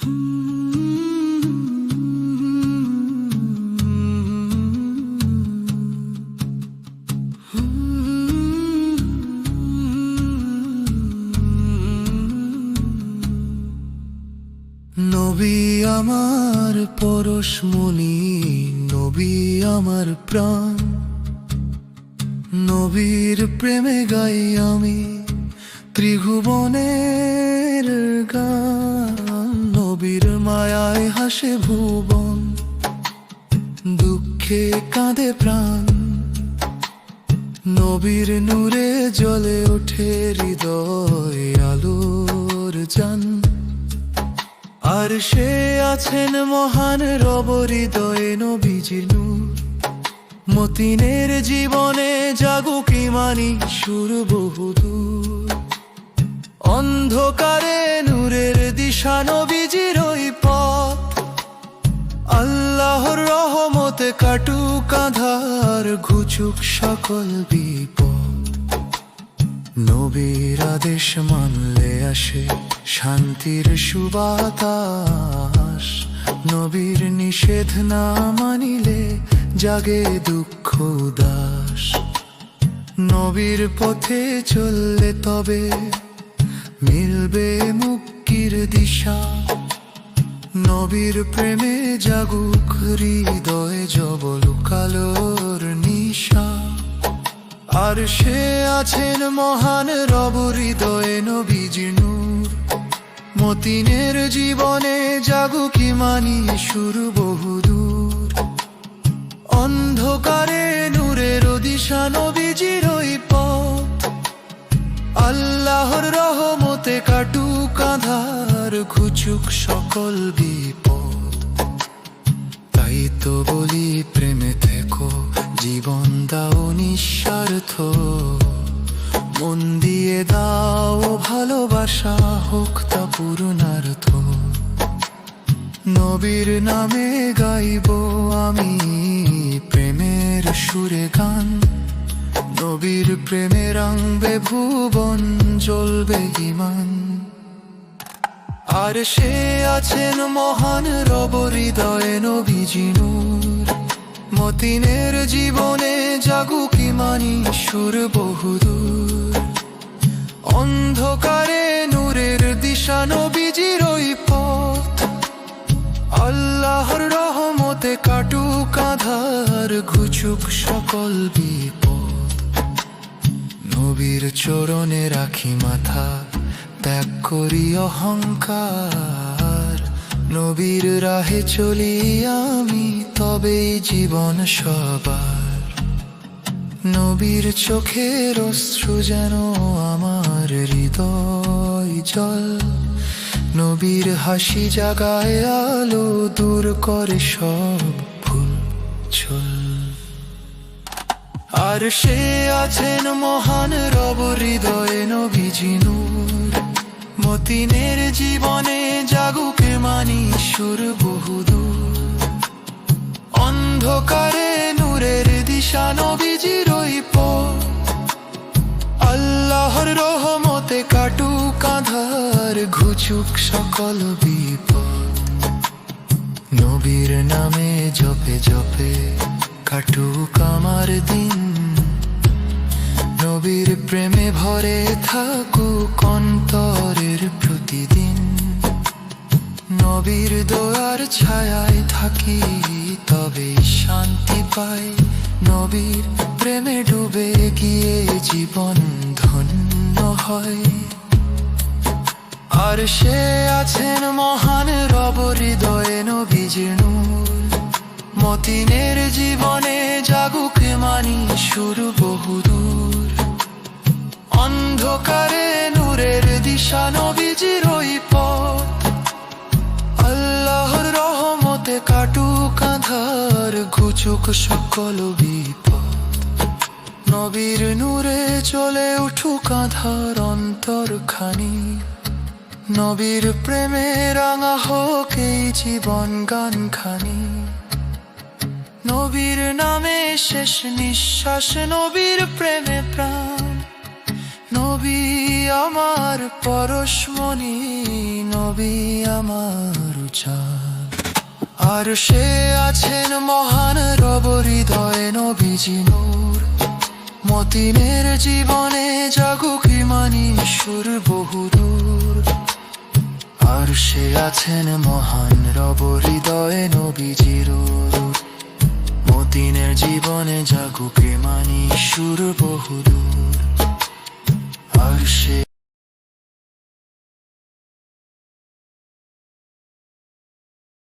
নবী আমার পরশমণি, নবী আমার প্রাণ, নবীর প্রেমে গাই আমি ত্রিভুবনের গান। নবীর মায়ায় হাসে ভুবন, দুঃখে কাঁদে প্রাণ, নবীর নূরে জ্বলে ওঠে হৃদয় আলোর জান। আর সে আছেন মহান রব হৃদয়ে নবীজির নূর, মতিনের জীবনে জাগুক ইমানি সুর বহুদূর। অন্ধকারে নূরের দিশা নবীজির ওই পথ, আল্লাহর রহমতে কাটুক আঁধার, ঘুচুক সকল বিপদ। নবীর আদেশ মানলে আসে শান্তির সুবাতাস, নবীর নিষেধ না মানিলে জাগে দুঃখ উদাস। নবীর পথে চললে তবে মিলবে মুক্তির দিশা, নবীর প্রেমে জাগুক হৃদয়ে জবল কালোর নিশা। আর সে আছেন মহান রব হৃদয়ে নবীজির নূর, মতিনের জীবনে জাগুক ইমানি সুর বহুদূর। অন্ধকারে নূরের দিশা নবীজির ওই পথ, আল্লাহর রহমতে কাটুক আঁধার, ঘুচুক সকল বিপদ। তাই তো বলি প্রেমে থেকো, জীবন দাও নিঃস্বার্থ, মন দিয়ে দাও ভালোবাসা, হোক তা পূর্ণার্থ। নবীর নামে গাইব আমি প্রেমের সুরে গান, নবীর প্রেমে রাঙবে ভুবন, জ্বলবে ঈমান। আর সে আছেন মহান রব হৃদয়ে নবীজি নূর, মতিনের জীবনে জাগুক ইমানি সুর বহুদূর। অন্ধকারে নূরের দিশা নবীজির ওই পথ, আল্লাহর রহমতে কাটুক আঁধার, ঘুচুক সকল বিপদ। নবীর চরণে রাখি মাথা, ত্যাগ করি অহংকার, নবীর রাহে চলি আমি তবেই জীবন সবার। নবীর চোখের অশ্রু যেন আমার হৃদয় জল, নবীর হাসি জাগায় আলো, দূর করে সব ভুল ছল। আর সে আছেন মহান রব হৃদয়ে নবীজি নূর, মতিনের জীবনে জাগুক ইমানি সুর বহুদূর। অন্ধকারে নূরের দিশা নবীজির ওই পথ, আল্লাহর রহমতে কাটুক আঁধার, ঘুচুক সকল বিপদ। নবীর নামে জপে জপে কাটুক আমার দিন, নবীর প্রেমে ভরে থাকুক অন্তরের প্রতিদিন। নবীর দোয়ার ছায়ায় থাকি তবেই শান্তি পাই, নবীর প্রেমে ডুবে গিয়ে জীবন ধন্য হয়। আর সে আছেন মহান রব হৃদয়ে নবীজির নূর, মতিনের জীবনে জাগুক ইমানি সুর বহুদূর। অন্ধকারে নূরের দিশা নবীজির ওই পথ, আল্লাহর রহমতে কাটুক আঁধার, ঘুচুক সকল বিপদ। নবীর নূরে চলে উঠুক আঁধার অন্তরখানি, নবীর প্রেমে রাঙা হোক এই জীবন গানখানি। নবীর নামে শেষ নিঃশ্বাস, নবীর প্রেমে প্রাণ, নবীর নবী আমার পরশমণি, নবী আমার উজান। আর সে আছেন মহান রব হৃদয়ে নবীজি নূর, মতিনের জীবনে জাগুক ইমানি সুর বহুদূর। আর সে আছেন মহান রব হৃদয়ে নবীজির নূর, মতিনের জীবনে জাগুক ইমানি সুর বহুদূর। আর সে